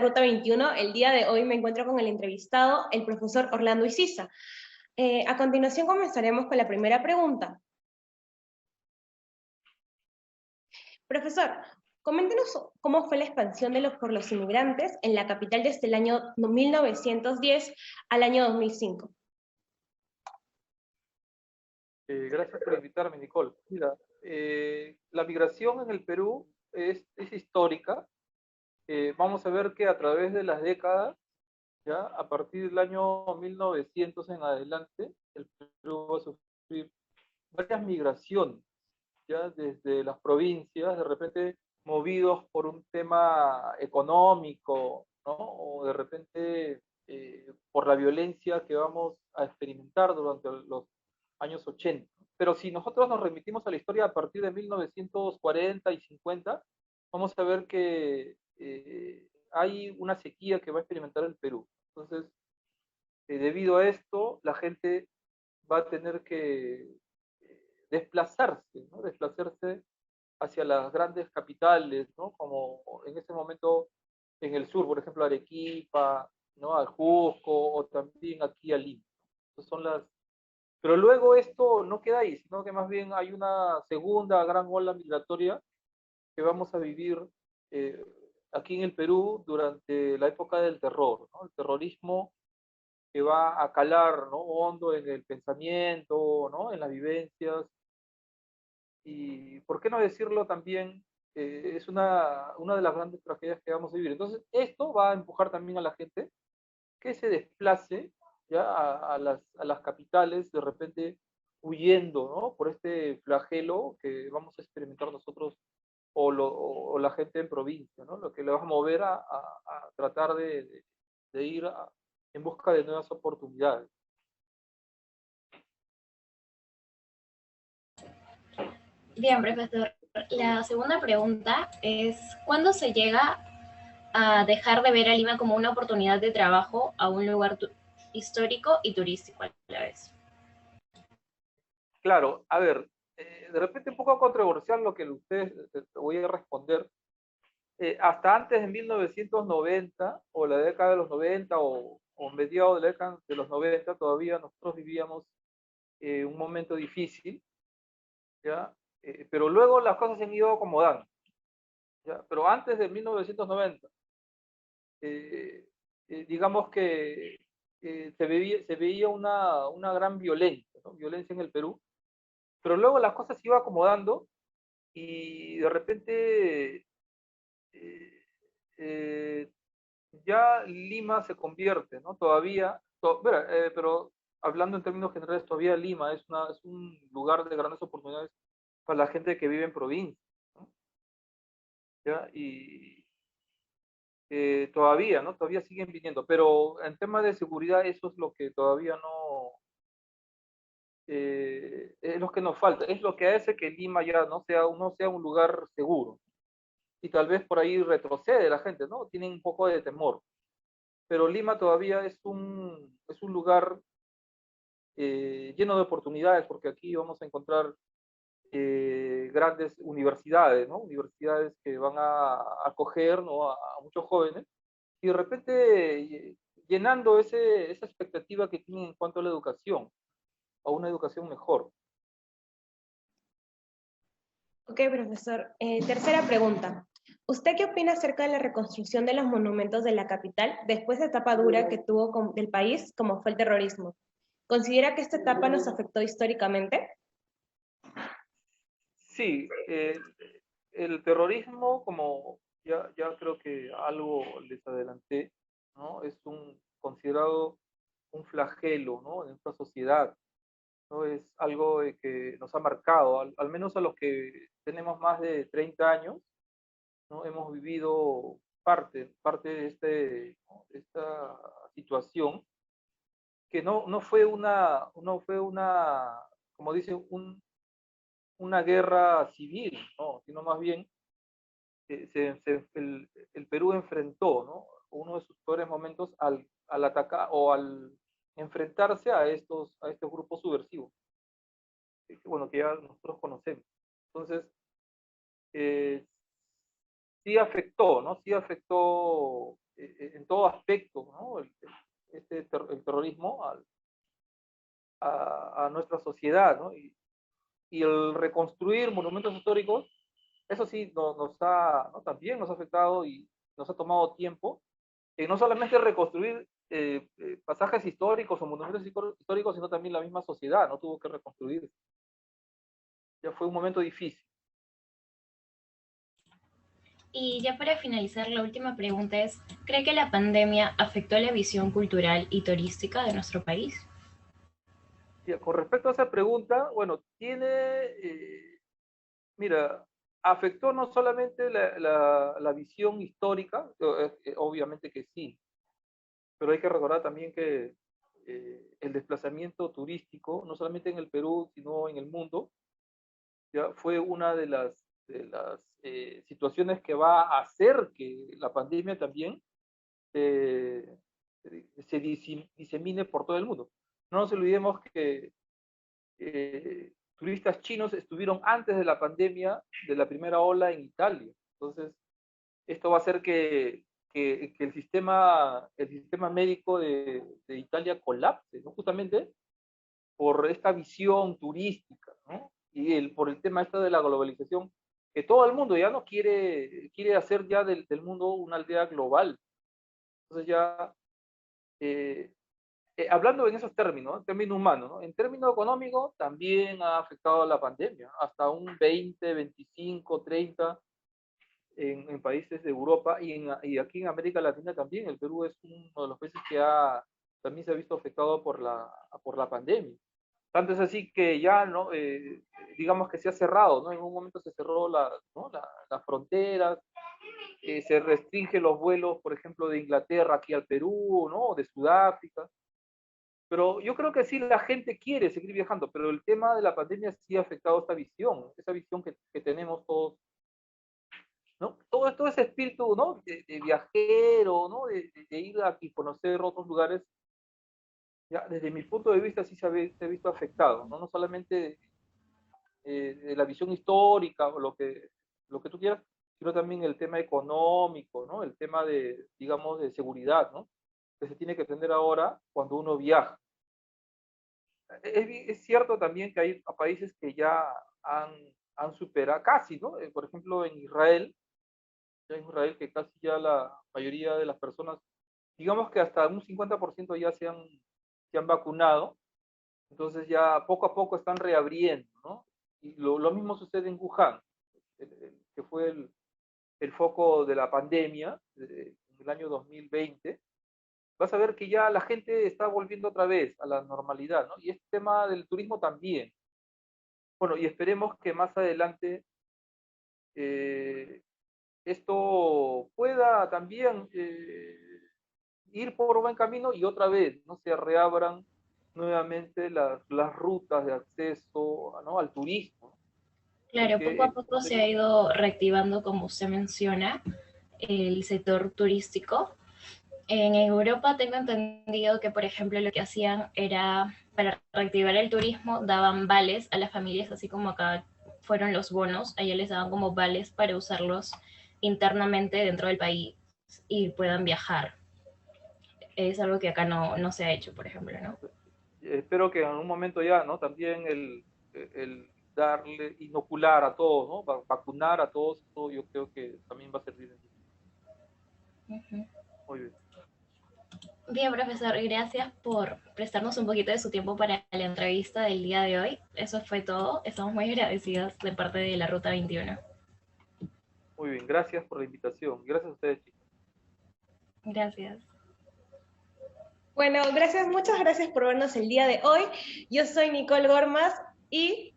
Ruta 21. El día de hoy me encuentro con el entrevistado, el profesor Orlando Isiza. A continuación comenzaremos con la primera pregunta. Profesor, coméntenos cómo fue la expansión por los inmigrantes en la capital desde el año 1910 al año 2005. Gracias por invitarme, Nicole. Mira, la migración en el Perú es histórica. Vamos a ver que a través de las décadas, ya a partir del año 1900 en adelante, el Perú va a sufrir varias migraciones, ya desde las provincias, de repente movidos por un tema económico, ¿no? O de repente por la violencia que vamos a experimentar durante los años 80. Pero si nosotros nos remitimos a la historia a partir de 1940 y 50, vamos a ver que hay una sequía que va a experimentar el Perú. Entonces, debido a esto, la gente va a tener que desplazarse, ¿no? Desplazarse hacia las grandes capitales, ¿no? Como en ese momento en el sur, por ejemplo, Arequipa, ¿no? Al Cusco, o también aquí a Lima. Esas son las... Pero luego esto no queda ahí, sino que más bien hay una segunda gran ola migratoria que vamos a vivir eh, aquí en el Perú durante la época del terror, ¿no? El terrorismo que va a calar, ¿no? Hondo en el pensamiento, ¿no? En las vivencias. Y por qué no decirlo también, es una de las grandes tragedias que vamos a vivir. Entonces, esto va a empujar también a la gente que se desplace ya a las capitales, de repente huyendo, ¿no? Por este flagelo que vamos a experimentar nosotros o la gente en provincia, ¿no? Lo que le va a mover a tratar de ir en busca de nuevas oportunidades. Bien, profesor. La segunda pregunta es, ¿cuándo se llega a dejar de ver a Lima como una oportunidad de trabajo a un lugar histórico y turístico a la vez? Claro, a ver, de repente un poco controversial lo que ustedes te voy a responder. Hasta antes de 1990, o la década de los 90, o mediados de la década de los 90, todavía nosotros vivíamos un momento difícil, ¿ya? Pero luego las cosas se han ido acomodando, ¿ya? Pero antes de 1990, eh, digamos que se veía una gran violencia, ¿no? Violencia en el Perú, pero luego las cosas se iban acomodando y de repente eh, eh, ya Lima se convierte, ¿no? Todavía, mira, pero hablando en términos generales, todavía Lima es un lugar de grandes oportunidades para la gente que vive en provincia, ¿no? ¿Ya? Y todavía, ¿no? Todavía siguen viniendo, pero en temas de seguridad eso es lo que todavía no, es lo que nos falta, es lo que hace que Lima ya no sea un lugar seguro. Y tal vez por ahí retrocede la gente, ¿no? Tienen un poco de temor. Pero Lima todavía es un lugar lleno de oportunidades, porque aquí vamos a encontrar grandes universidades, ¿no? Universidades que van a acoger, ¿no? A muchos jóvenes, y de repente llenando esa expectativa que tienen en cuanto a la educación, a una educación mejor. Ok, profesor. Tercera pregunta. ¿Usted qué opina acerca de la reconstrucción de los monumentos de la capital después de la etapa dura que tuvo del país, como fue el terrorismo? ¿Considera que esta etapa nos afectó históricamente? Sí, el terrorismo, como ya creo que algo les adelanté, ¿no? Es considerado un flagelo, ¿no? En nuestra sociedad, ¿no? Es algo que nos ha marcado, al menos a los que tenemos más de 30 años, ¿no? Hemos vivido parte de ¿no? Esta situación, que no fue una, como dice, una guerra civil, ¿no? Sino más bien el Perú enfrentó, ¿no? Uno de sus peores momentos al atacar o al enfrentarse a estos grupos subversivos, bueno, que ya nosotros conocemos. Entonces, eh, sí afectó, ¿no? Sí afectó en todo aspecto, ¿no? El terrorismo a nuestra sociedad, ¿no? Y el reconstruir monumentos históricos, eso sí ¿no? También nos ha afectado y nos ha tomado tiempo, no solamente reconstruir pasajes históricos o monumentos históricos, sino también la misma sociedad, ¿no? Tuvo que reconstruir. Ya fue un momento difícil. Y ya para finalizar, la última pregunta es, ¿cree que la pandemia afectó la visión cultural y turística de nuestro país? Ya, con respecto a esa pregunta, bueno, mira, afectó no solamente la visión histórica, obviamente que sí, pero hay que recordar también que el desplazamiento turístico, no solamente en el Perú, sino en el mundo, ya fue una de las situaciones que va a hacer que la pandemia también eh, se disemine por todo el mundo. No nos olvidemos que turistas chinos estuvieron antes de la pandemia, de la primera ola en Italia. Entonces, esto va a hacer que el sistema médico de Italia colapse, ¿no? Justamente por esta visión turística, ¿no? Y por el tema de la globalización, que todo el mundo ya no quiere hacer ya del mundo una aldea global. Entonces ya, eh, hablando en esos términos, ¿no? En términos humanos, ¿no? En términos económicos también ha afectado la pandemia, hasta un 20, 25, 30 en países de Europa y aquí en América Latina también. El Perú es uno de los países que también se ha visto afectado por la pandemia. Tanto es así que ya, ¿no? Digamos que se ha cerrado, ¿no? En un momento se cerró ¿no? Las fronteras, se restringen los vuelos, por ejemplo, de Inglaterra aquí al Perú, ¿no? O de Sudáfrica. Pero yo creo que sí la gente quiere seguir viajando, pero el tema de la pandemia sí ha afectado esa visión que tenemos todos, ¿no? Todo ese espíritu, ¿no? De viajero, ¿no? De ir y conocer otros lugares, ya, desde mi punto de vista sí se ha visto afectado, ¿no? No solamente de la visión histórica o lo que tú quieras, sino también el tema económico, ¿no? El tema digamos, de seguridad, ¿no? Que se tiene que atender ahora cuando uno viaja. Es cierto también que hay países que ya han superado casi, ¿no? Por ejemplo, en Israel que casi ya la mayoría de las personas, digamos que hasta un 50% ya se han vacunado, entonces ya poco a poco están reabriendo, ¿no? Y lo mismo sucede en Wuhan, que fue el foco de la pandemia en el año 2020. Vas a ver que ya la gente está volviendo otra vez a la normalidad, ¿no? Y este tema del turismo también. Bueno, y esperemos que más adelante eh, esto pueda también ir por un buen camino y otra vez, ¿no? Se reabran nuevamente las rutas de acceso, ¿no? Al turismo, Claro, poco a porque poco se ha ido reactivando, como usted menciona, el sector turístico. En Europa tengo entendido que, por ejemplo, lo que hacían era, para reactivar el turismo, daban vales a las familias, así como acá fueron los bonos, allá les daban como vales para usarlos internamente dentro del país y puedan viajar. Es algo que acá no se ha hecho, por ejemplo, ¿no? espero que en un momento ya, ¿no? También el darle, inocular a todos, ¿no? Vacunar a todos, esto yo creo que también va a servir. Ujú. Muy bien. Bien, profesor, gracias por prestarnos un poquito de su tiempo para la entrevista del día de hoy. Eso fue todo. Estamos muy agradecidos de parte de la Ruta 21. Muy bien, gracias por la invitación. Gracias a ustedes, chicos. Gracias. Bueno, gracias, muchas gracias por vernos el día de hoy. Yo soy Nicole Gormas y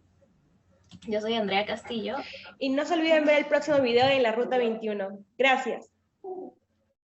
Yo soy Andrea Castillo. no se olviden ver el próximo video en la Ruta 21. Gracias.